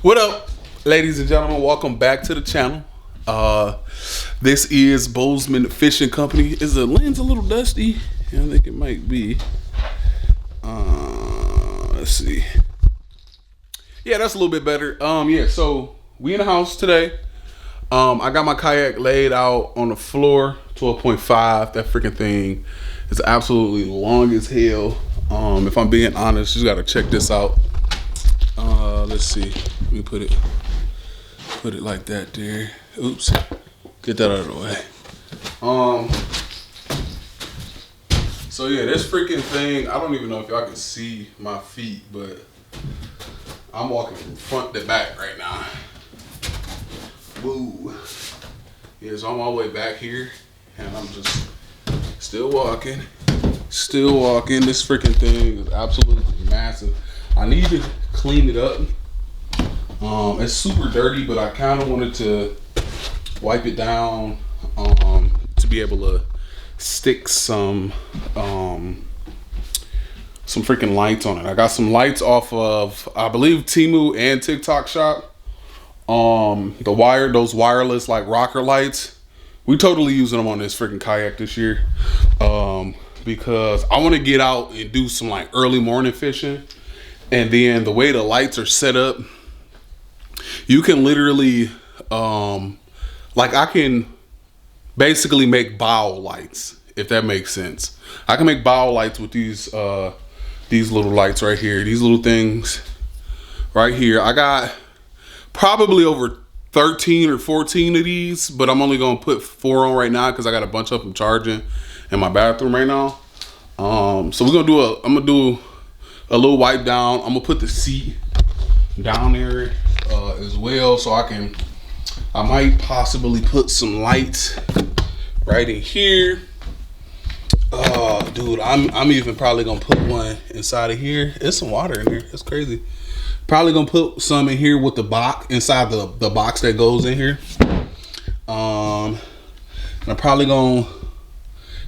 What up, ladies and gentlemen? Welcome back to the channel. This is BOZEMAN Fishing Company. Is the lens a little dusty? I think it might be. Let's see. Yeah, that's a little bit better. Yeah, so we in the house today. I got my kayak laid out on the floor, 12.5. That freaking thing is absolutely long as hell. If I'm being honest, you just gotta check this out. Let's see. Let me put it like that there. Oops. Get that out of the way. So yeah, this freaking thing, I don't even know if y'all can see my feet, but I'm walking from front to back right now. Woo. Yeah, so I'm all the way back here, and I'm just still walking. This freaking thing is absolutely massive. I need to clean it up. It's super dirty, but I kind of wanted to wipe it down to be able to stick some freaking lights on it. I got some lights off of, I believe, Temu and TikTok Shop. Those wireless like rocker lights. We totally using them on this freaking kayak this year. Because I want to get out and do some like early morning fishing. And then the way the lights are set up, you can literally, like I can basically make bow lights, if that makes sense. I can make bow lights with these little lights right here. These little things right here. I got probably over 13 or 14 of these, but I'm only going to put 4 on right now because I got a bunch of them charging in my bathroom right now. So I'm gonna do a little wipe down. I'm gonna put the seat down there as well, so I might possibly put some lights right in here. Dude, I'm even probably gonna put one inside of here. There's some water in there. It's crazy. Probably gonna put some in here with the box inside the box that goes in here. And I'm probably gonna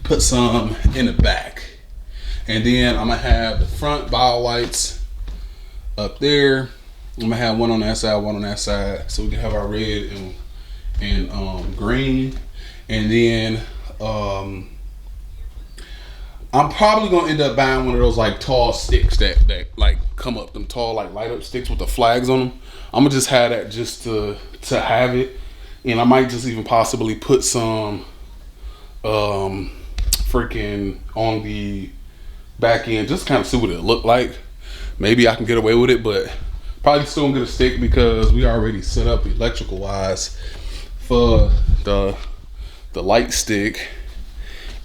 put some in the back. And then I'm gonna have the front bow lights up there. I'm gonna have one on that side, one on that side, so we can have our red and green. And then I'm probably gonna end up buying one of those like tall sticks that like come up, them tall like light up sticks with the flags on them. I'm gonna just have that just to have it, and I might just even possibly put some freaking on the back end, just kind of see what it look like. Maybe I can get away with it, but probably still gonna get a stick because we already set up electrical wise for the light stick,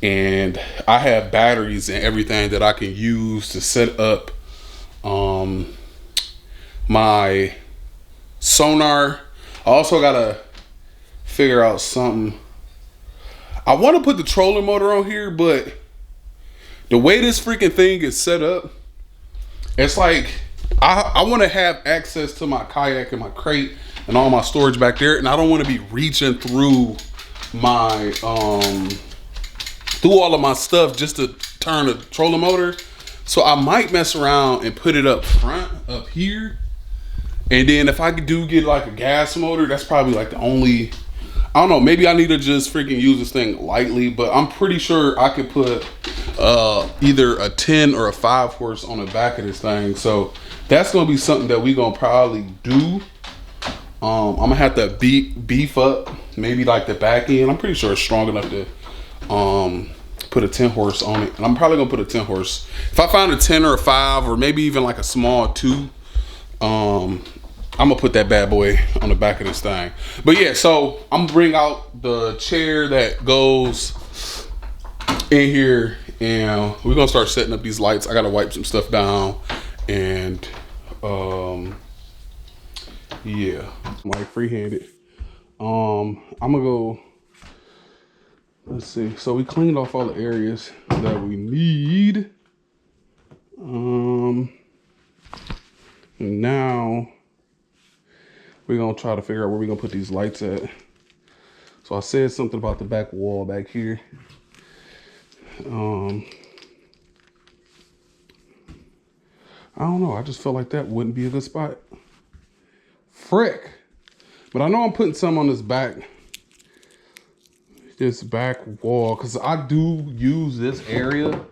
and I have batteries and everything that I can use to set up my sonar. I also gotta figure out something. I want to put the trolling motor on here, but the way this freaking thing is set up, it's like I want to have access to my kayak and my crate and all my storage back there, and I don't want to be reaching through my through all of my stuff just to turn the trolling motor. So I might mess around and put it up front up here, and then if I do get like a gas motor, that's probably like the only, I don't know, maybe I need to just freaking use this thing lightly, but I'm pretty sure I could put either a 10 or a 5 horse on the back of this thing. So that's gonna be something that we gonna probably do. I'm gonna have to beef up maybe like the back end. I'm pretty sure it's strong enough to put a 10 horse on it, and I'm probably gonna put a 10 horse. If I find a 10 or a 5 or maybe even like a small 2, I'm gonna put that bad boy on the back of this thing. But yeah, so I'm gonna bring out the chair that goes in here, and we're gonna start setting up these lights. I gotta wipe some stuff down, and yeah, I'm like free-handed. I'm gonna go, let's see. So we cleaned off all the areas that we need. Now we're gonna try to figure out where we're gonna put these lights at. So I said something about the back wall back here. I don't know. I just felt like that wouldn't be a good spot frick. But I know I'm putting some on this back wall, because I do use this area.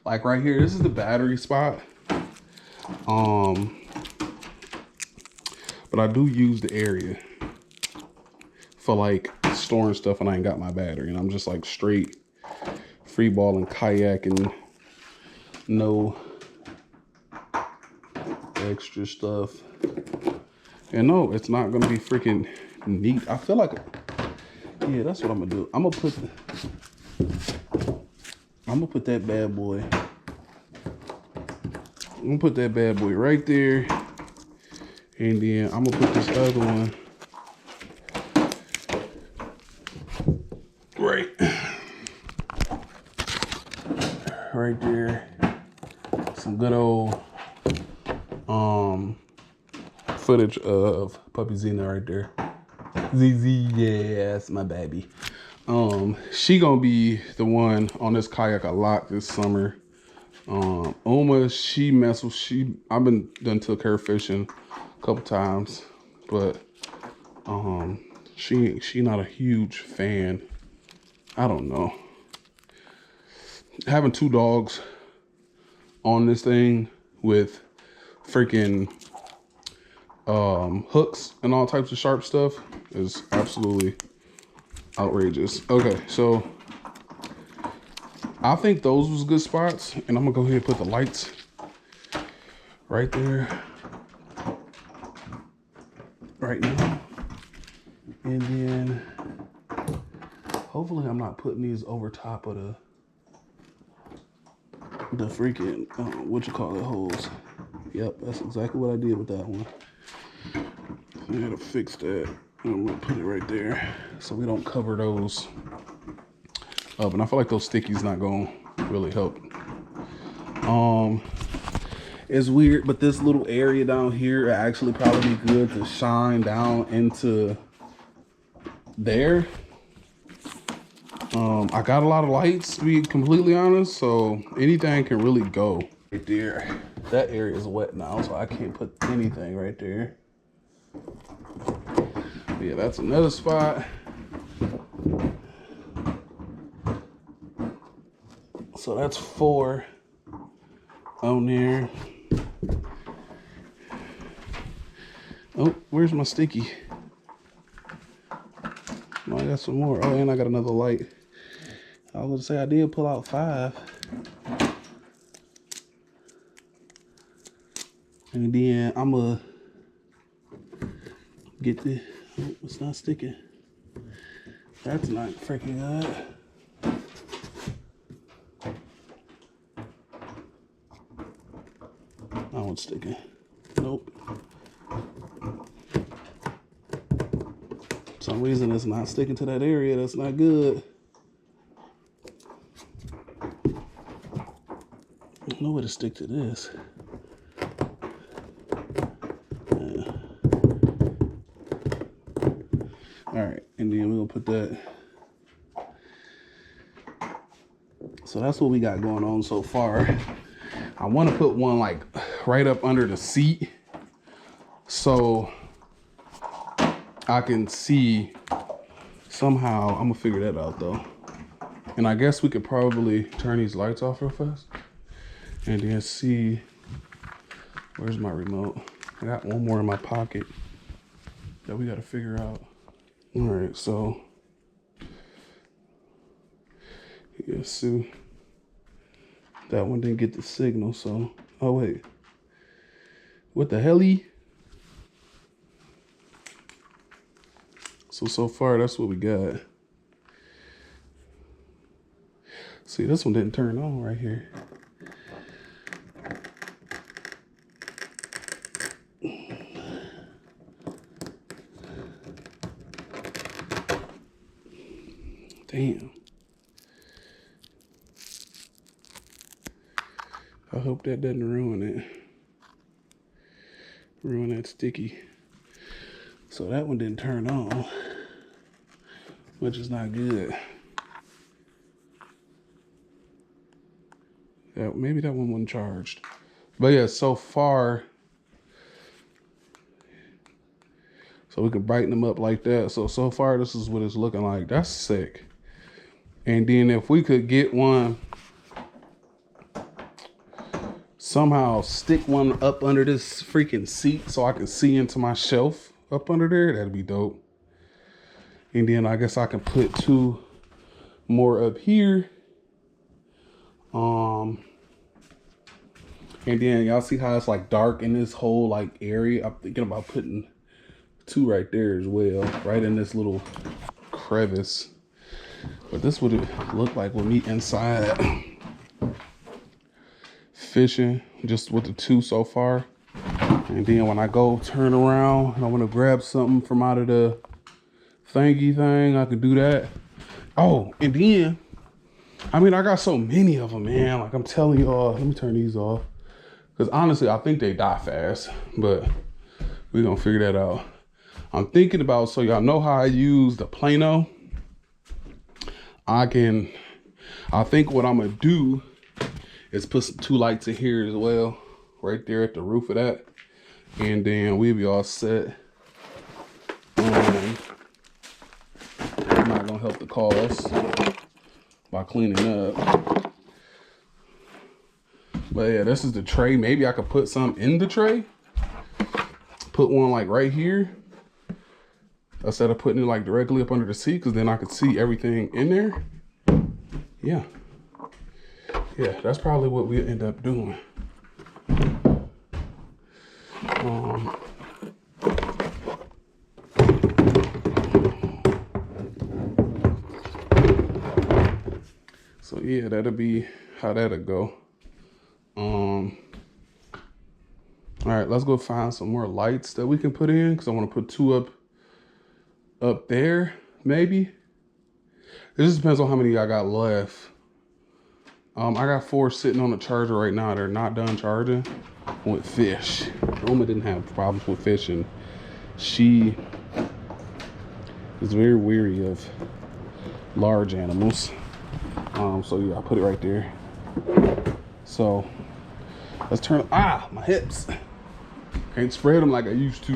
Like right here, this is the battery spot. But I do use the area for like storing stuff when I ain't got my battery. And I'm just like straight free balling, kayaking, no extra stuff. And no, it's not gonna be freaking neat. I feel like, yeah, that's what I'm gonna do. I'm gonna put that bad boy. I'm gonna put that bad boy right there. And then I'm gonna put this other one right there. Some good old footage of puppy Xena right there. ZZ, yeah, that's my baby. She gonna be the one on this kayak a lot this summer. Uma, I've been done took her fishing a couple times, but she not a huge fan. I don't know. Having 2 dogs on this thing with freaking hooks and all types of sharp stuff is absolutely outrageous. Okay, so I think those was good spots, and I'm gonna go ahead and put the lights right there right now. And then hopefully I'm not putting these over top of the freaking what you call it, holes. Yep, that's exactly what I did with that one. I gotta fix that. I'm gonna put it right there so we don't cover those up. And I feel like those stickies not gonna really help. It's weird, but this little area down here actually probably be good to shine down into there. I got a lot of lights, to be completely honest, so anything can really go right there. That area is wet now, so I can't put anything right there. But yeah, that's another spot. So that's 4 on there. Oh, where's my sticky? Oh, I got some more. Oh, and I got another light. I was gonna say I did pull out 5. And then I'm gonna get the, oh, it's not sticking. That's not freaking good. Oh, it's sticking. Nope. For some reason it's not sticking to that area. That's not good. There's no way to stick to this. Yeah. All right, and then we're gonna put that. So that's what we got going on so far. I want to put one like right up under the seat so I can see somehow. I'm gonna figure that out though. And I guess we could probably turn these lights off real fast and then see, where's my remote? I got one more in my pocket that we got to figure out. All right, so yeah, see, that one didn't get the signal, so, oh wait, what the hell-y? So far, that's what we got. See, this one didn't turn on right here. Damn. I hope that doesn't ruin it. Ruin that sticky. So that one didn't turn on, which is not good. Maybe that one wasn't charged. But yeah, so far, So we can brighten them up like that. So far, this is what it's looking like. That's sick. And then if we could get one, somehow stick one up under this freaking seat so I can see into my shelf up under there, that'd be dope. And then I guess I can put 2 more up here. And then y'all see how it's like dark in this whole like area. I'm thinking about putting 2 right there as well, right in this little crevice. But this would look like with me inside fishing, just with the 2 so far. And then when I go turn around and I want to grab something from out of the thingy thing, I could do that. Oh, and then, I mean, I got so many of them, man. Like I'm telling y'all, let me turn these off. Because honestly, I think they die fast, but we're going to figure that out. I'm thinking about, so y'all know how I use the Plano. I think what I'm going to do is put some 2 lights in here as well, right there at the roof of that. And then we'll be all set. I'm not going to help the cause by cleaning up. But yeah, this is the tray. Maybe I could put some in the tray. Put one like right here. Instead of putting it like directly up under the seat, because then I could see everything in there. Yeah. Yeah, that's probably what we'll end up doing. So yeah, that'll be how that'll go. All right, let's go find some more lights that we can put in, because I want to put 2 up there, maybe. It just depends on how many I got left. I got 4 sitting on the charger right now. They're not done charging with fish. Roma didn't have problems with fish, and she is very weary of large animals. So yeah, I put it right there. So let's turn, my hips. Can't spread them like I used to.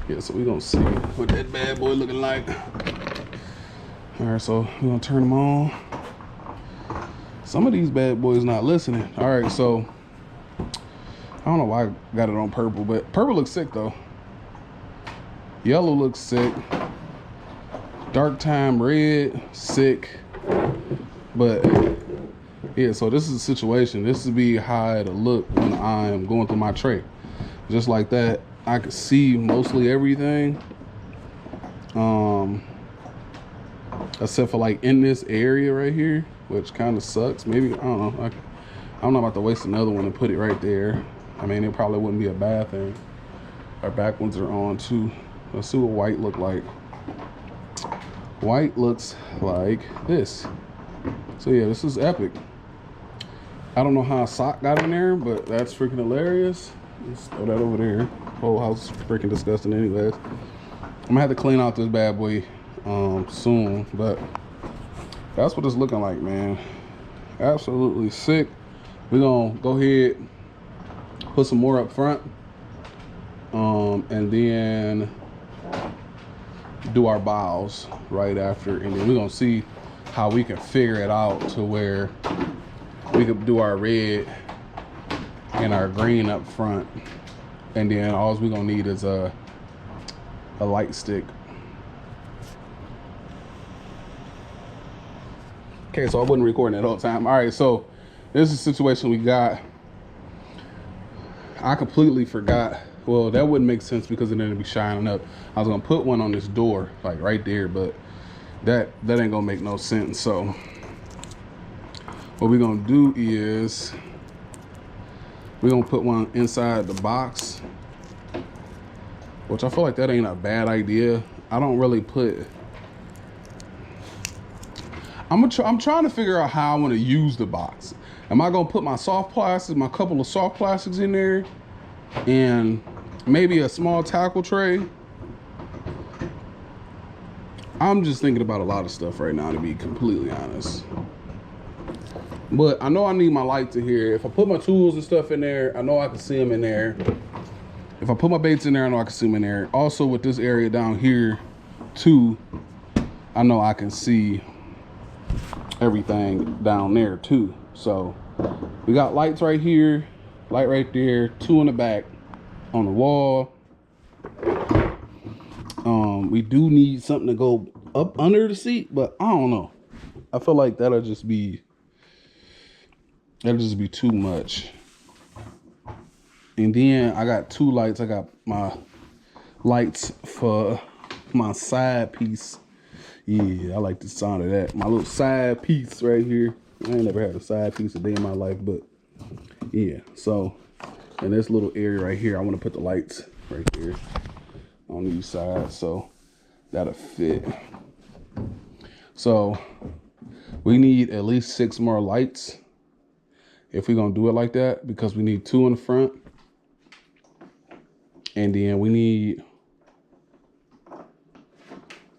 Yeah, so we're gonna see what that bad boy looking like. All right, so we're gonna turn them on. Some of these bad boys not listening. All right, so I don't know why I got it on purple, but purple looks sick though. Yellow looks sick. Dark time red, sick. But yeah, so this is the situation. This would be how it'll look when I'm going through my tray. Just like that, I can see mostly everything. Except for like in this area right here, which kind of sucks. Maybe, I don't know. I'm not about to waste another one and put it right there. I mean, it probably wouldn't be a bad thing. Our back ones are on too. Let's see what white look like. White looks like this. So yeah, this is epic. I don't know how a sock got in there, but that's freaking hilarious. Let's throw that over there. Whole house is freaking disgusting anyways. I'm gonna have to clean out this bad boy soon, but that's what it's looking like, man. Absolutely sick. We're gonna go ahead, put some more up front, and then do our bows right after, and then we're gonna see how we can figure it out to where we could do our red and our green up front, and then all we're gonna need is a light stick. Okay, so I wasn't recording that whole time. All right, so this is the situation we got. I completely forgot. Well, that wouldn't make sense because then it'd be shining up. I was gonna put one on this door, like right there, but that ain't gonna make no sense. So what we're gonna do is we're gonna put one inside the box, which I feel like that ain't a bad idea. I don't really put, I'm trying to figure out how I want to use the box. Am I gonna put my soft plastics, my couple of soft plastics in there, and maybe a small tackle tray? I'm just thinking about a lot of stuff right now, to be completely honest. But I know I need my lights in here. If I put my tools and stuff in there, I know I can see them in there. if I put my baits in there, I know I can see them in there. Also with this area down here too, I know I can see everything down there too. So we got lights right here, light right there, 2 in the back on the wall. We do need something to go up under the seat, but I don't know. I feel like that'll just be too much. And then I got 2 lights. I got my lights for my side piece. Yeah, I like the sound of that. My little side piece right here. I ain't never had a side piece a day in my life, but yeah. So in this little area right here, I want to put the lights right there on these sides, so that'll fit. So we need at least 6 more lights if we're gonna do it like that, because we need 2 in the front, and then we need,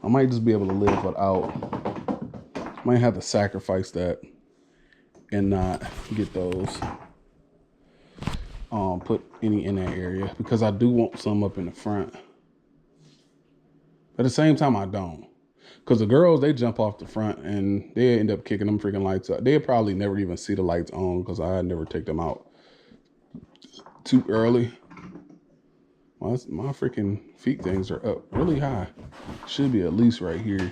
I might just be able to live without, might have to sacrifice that and not get those put any in that area, because I do want some up in the front. At the same time, I don't. Because the girls, they jump off the front and they end up kicking them freaking lights up. They'll probably never even see the lights on because I never take them out too early. Well, my freaking feet things are up really high. Should be at least right here.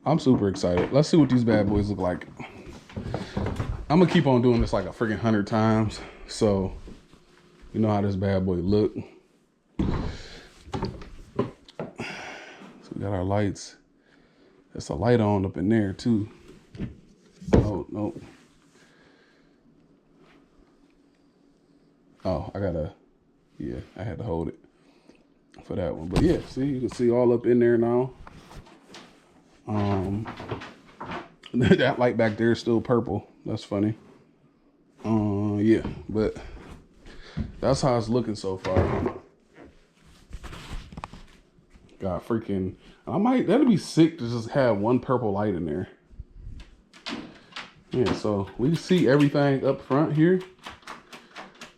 I'm super excited. Let's see what these bad boys look like. I'm going to keep on doing this like a freaking 100 times. So you know how this bad boy look. We got our lights. There's a light on up in there too. Oh, no. Oh, I gotta, yeah, I had to hold it for that one. But yeah, see, you can see all up in there now. That light back there is still purple. That's funny. Yeah, but that's how it's looking so far. Got freaking, that'd be sick to just have one purple light in there. Yeah, so we see everything up front here.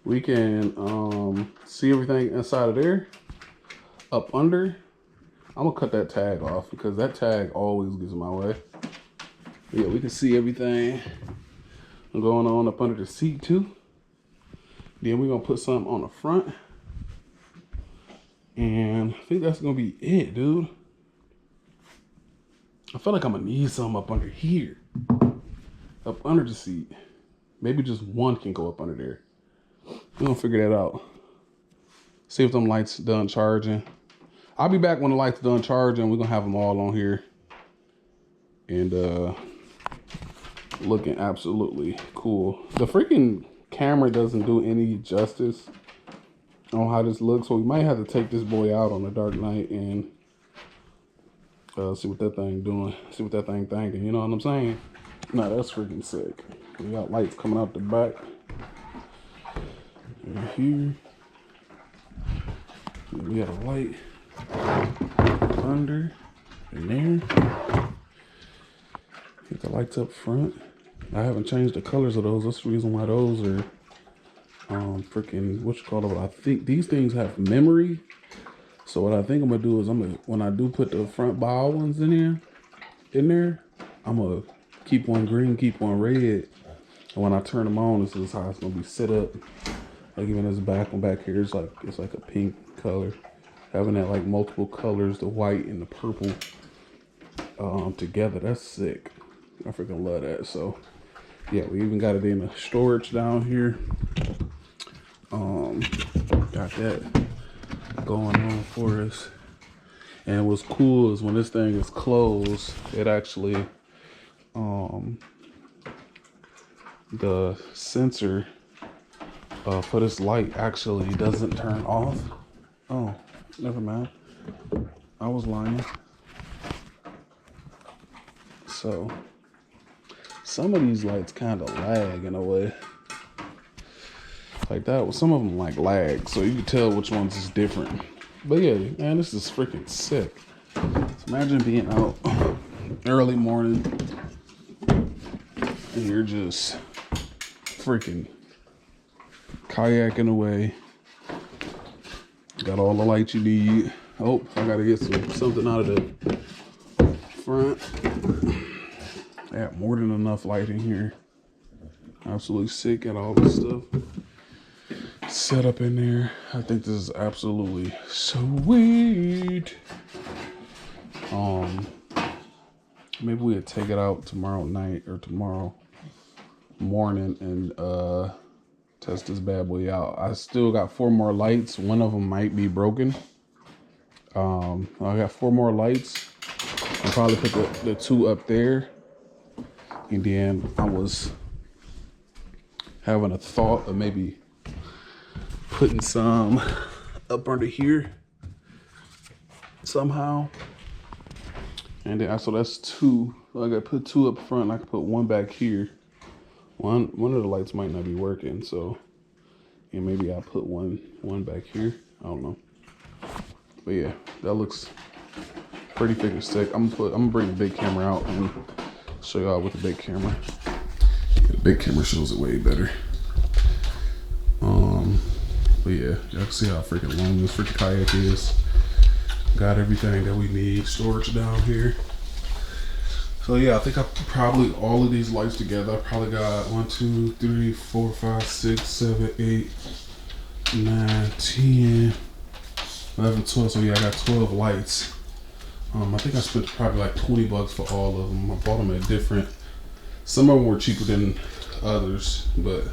We can see everything inside of there. Up under, I'm gonna cut that tag off because that tag always gets in my way. Yeah, we can see everything going on up under the seat too. Then we're gonna put something on the front. And I think that's gonna be it, dude. I feel like I'm gonna need something up under here. Up under the seat. Maybe just one can go up under there. We're gonna figure that out. See if them lights done charging. I'll be back when the lights done charging. We're gonna have them all on here. And looking absolutely cool. The freaking camera doesn't do any justice on how this looks, so we might have to take this boy out on a dark night and see what that thing doing, see what that thing thinking, you know what I'm saying? Nah, that's freaking sick. We got lights coming out the back. And here. And we got a light under and there. Get the lights up front. I haven't changed the colors of those. That's the reason why those are freaking, what you call it? I think these things have memory. So what I think I'm gonna do is when I do put the front bow ones in there, I'm gonna keep one green, keep one red. And when I turn them on, this is how it's gonna be set up. Like even this back one back here, it's like a pink color. Having that like multiple colors, the white and the purple together, that's sick. I freaking love that. So yeah, we even got it in the storage down here. Got that going on for us. And what's cool is when this thing is closed, it actually the sensor for this light actually doesn't turn off. Oh, never mind. I was lying. So some of these lights kind of lag in a way. Like that, well, some of them like lag, so you can tell which ones is different. But yeah, man, this is freaking sick. So imagine being out early morning and you're just freaking kayaking away. Got all the lights you need. Oh, I gotta get something out of the front. I have more than enough light in here. Absolutely sick. Got all this stuff set up in there. I think this is absolutely sweet. Maybe we'll take it out tomorrow night or tomorrow morning and test this bad boy out. I still got 4 more lights. One of them might be broken. I got 4 more lights. I'll probably put the 2 up there. And then I was having a thought of maybe putting some up under here somehow. And then so that's 2. So I gotta put 2 up front and I can put 1 back here. One of the lights might not be working, so yeah, maybe I'll put one back here. I don't know. But yeah, that looks pretty freaking sick. I'm gonna bring the big camera out and show y'all with the big camera. Yeah, the big camera shows it way better. But yeah, y'all can see how freaking long this freaking kayak is. Got everything that we need. Storage down here. So yeah, I think I probably all of these lights together. I probably got 1, 2, 3, 4, 5, 6, 7, 8, 9, 10, 11, 12. So yeah, I got 12 lights. I think I spent probably like $20 for all of them. I bought them at different. Some of them were cheaper than others, but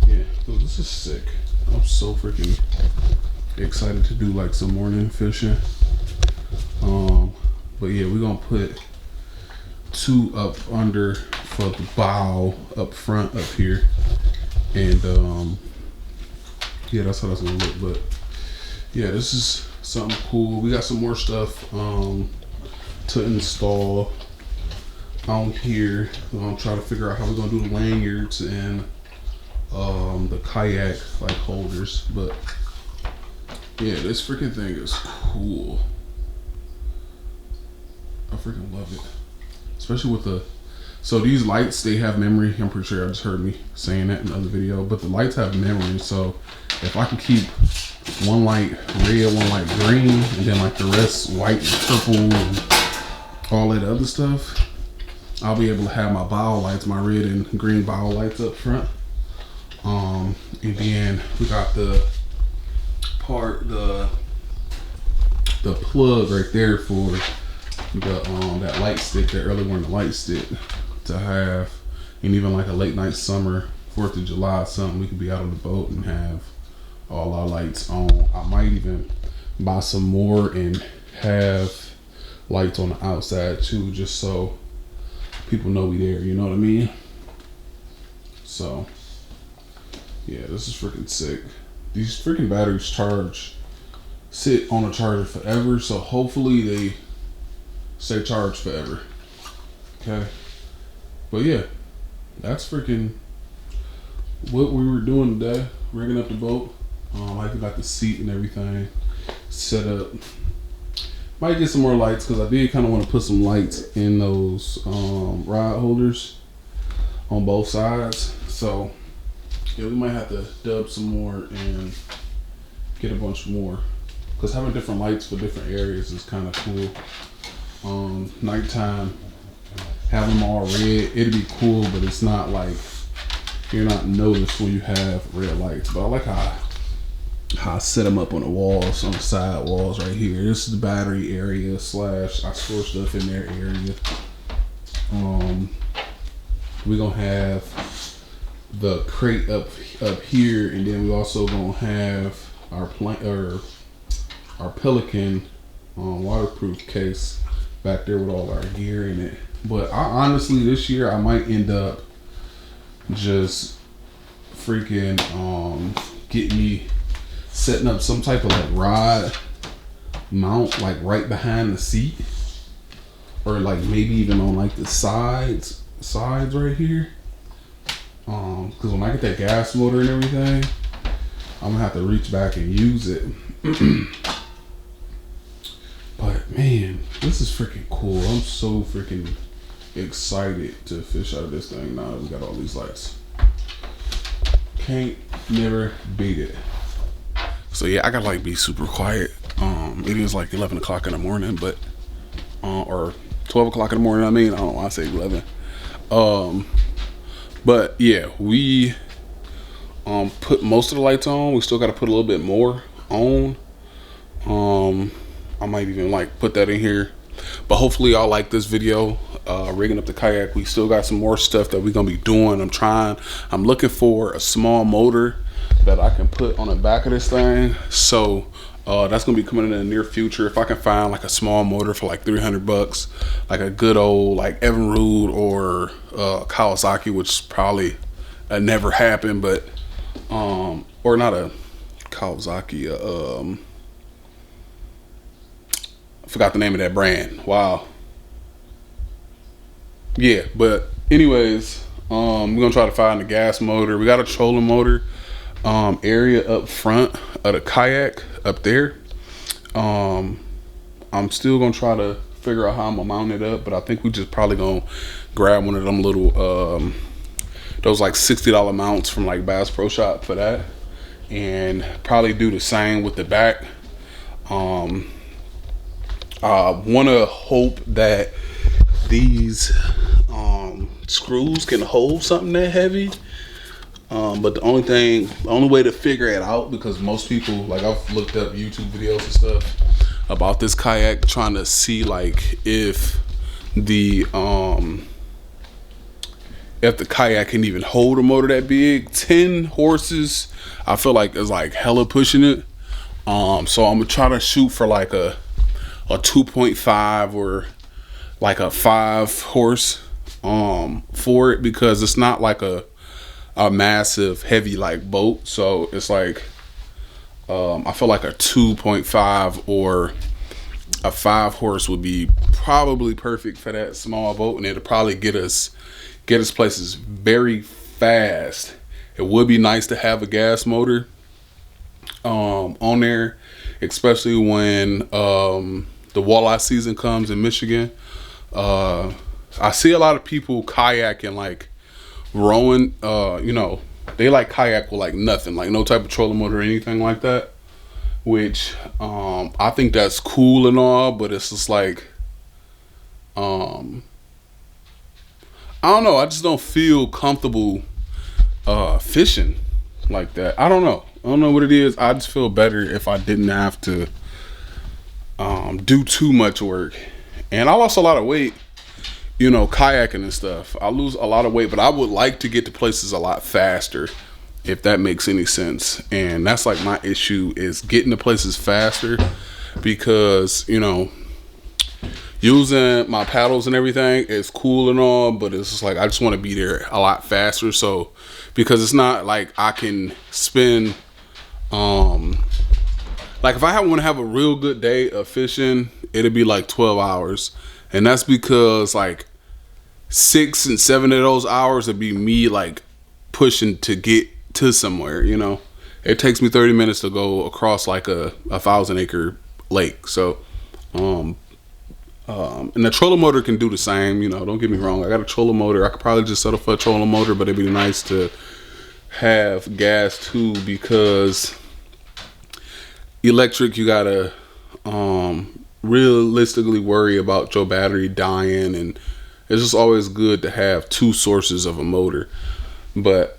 yeah, this is sick. I'm so freaking excited to do like some morning fishing. But yeah, we're gonna put 2 up under for the bow up front up here, and yeah, that's how that's gonna look. But yeah, this is something cool. We got some more stuff to install on here. I'm gonna try to figure out how we're gonna do the lanyards and the kayak like holders. But yeah, this freaking thing is cool. I freaking love it. Especially with the, so these lights, they have memory. I'm pretty sure I just heard me saying that in the other video, but the lights have memory. So if I can keep one light red, one light green, and then like the rest white and purple and all that other stuff, I'll be able to have my bow lights, my red and green bow lights up front. And then we got the part, the plug right there for the that light stick, that early morning light stick to have, and even like a late night summer 4th of July something, we could be out on the boat and have all our lights on. I might even buy some more and have lights on the outside too, just so people know we there, you know what I mean? So yeah, this is freaking sick. These freaking batteries sit on a charger forever, so hopefully they stay charged forever. Okay, but yeah, that's freaking what we were doing today, rigging up the boat. I even got the seat and everything set up. Might get some more lights because I did kind of want to put some lights in those rod holders on both sides. So yeah, we might have to dub some more and get a bunch more, because having different lights for different areas is kind of cool. Nighttime, having them all red, it'd be cool, but it's not like you're not noticed when you have red lights. But I like how I set them up on the walls, on the side walls right here. This is the battery area slash I store stuff in their area. We're gonna have the crate up here, and then we also gonna have our Pelican waterproof case back there with all our gear in it. But I honestly, this year I might end up just freaking setting up some type of like rod mount like right behind the seat, or like maybe even on like the sides right here, because when I get that gas motor and everything, I'm gonna have to reach back and use it. But man, this is freaking cool. I'm so freaking excited to fish out of this thing now that we got all these lights. Can't Never beat it. So yeah, I gotta like be super quiet. It is like 11 o'clock in the morning, but or 12 o'clock in the morning. I mean, I don't know why I say 11. But yeah, we put most of the lights on. We still got to put a little bit more on. I might even like put that in here. But hopefully y'all like this video. Rigging up the kayak. We still got some more stuff that we're gonna be doing. I'm looking for a small motor that I can put on the back of this thing. So that's gonna be coming in the near future. If I can find like a small motor for like $300, like a good old like Evinrude or Kawasaki, which probably never happened, but or not a Kawasaki. I forgot the name of that brand. Wow. Yeah, but anyways, we're gonna try to find a gas motor. We got a trolling motor area up front of the kayak up there. I'm still gonna try to figure out how I'm gonna mount it up, but I think we just probably gonna grab one of them little those like $60 mounts from like Bass Pro Shop for that, and probably do the same with the back. I want to hope that these screws can hold something that heavy, but the only way to figure it out, because most people, like I've looked up YouTube videos and stuff about this kayak, trying to see like if the kayak can even hold a motor that big. 10 horses I feel like is like hella pushing it. So I'm gonna try to shoot for like a 2.5 or like a 5 horse for it, because it's not like a massive heavy like boat. So it's like I feel like a 2.5 or a 5 horse would be probably perfect for that small boat, and it'll probably get us places very fast. It would be nice to have a gas motor on there, especially when the walleye season comes in Michigan. I see a lot of people kayaking, like rowing, you know, they like kayak with like nothing, like no type of trolling motor or anything like that, which I think that's cool and all, but it's just like I don't know, I just don't feel comfortable fishing like that. I don't know what it is. I just feel better if I didn't have to do too much work. And I lost a lot of weight, you know, kayaking and stuff. I lose a lot of weight, but I would like to get to places a lot faster, if that makes any sense. And that's like my issue, is getting to places faster, because, you know, using my paddles and everything is cool and all, but it's just like I just want to be there a lot faster. So because it's not like I can spend like if I want to have a real good day of fishing, it'll be like 12 hours, and that's because like 6 and 7 of those hours would be me like pushing to get to somewhere. You know, it takes me 30 minutes to go across like a 1,000-acre lake. So and the trolling motor can do the same, you know, don't get me wrong. I got a trolling motor. I could probably just settle for a trolling motor, but it'd be nice to have gas too, because electric, you gotta realistically worry about your battery dying, and it's just always good to have 2 sources of a motor. But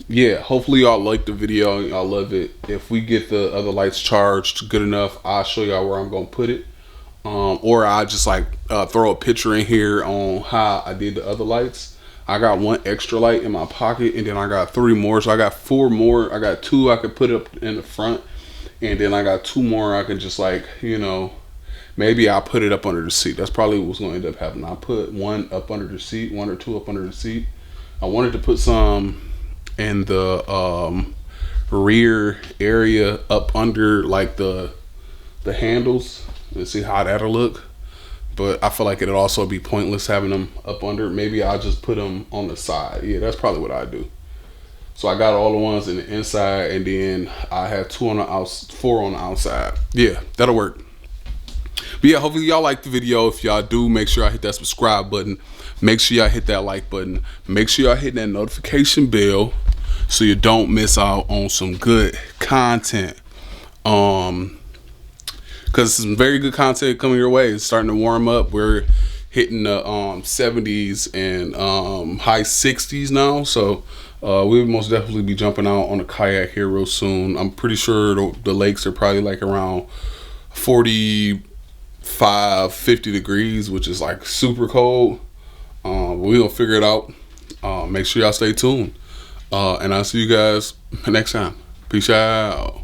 yeah, hopefully y'all like the video, y'all love it. If we get the other lights charged good enough, I'll show y'all where I'm gonna put it, or I just like throw a picture in here on how I did the other lights. I got 1 extra light in my pocket, and then I got 3 more, so I got 4 more. I got 2 I could put up in the front, and then I got 2 more I can just like, you know, maybe I'll put it up under the seat. That's probably what's going to end up happening. I'll put 1 up under the seat, 1 or 2 up under the seat. I wanted to put some in the rear area up under like the handles. Let's see how that'll look. But I feel like it'd also be pointless having them up under. Maybe I'll just put them on the side. Yeah, that's probably what I do. So I got all the ones in the inside, and then I have 4 on the outside. Yeah, that'll work. But yeah, hopefully y'all like the video. If y'all do, make sure y'all hit that subscribe button. Make sure y'all hit that like button. Make sure y'all hit that notification bell. so you don't miss out on some good content. Because some very good content coming your way. It's starting to warm up. We're hitting the 70s and high 60s now, so we'll most definitely be jumping out on a kayak here real soon. I'm pretty sure the lakes are probably like around 45, 50 degrees, which is like super cold. We're gonna figure it out. Make sure y'all stay tuned, and I'll see you guys next time. Peace out.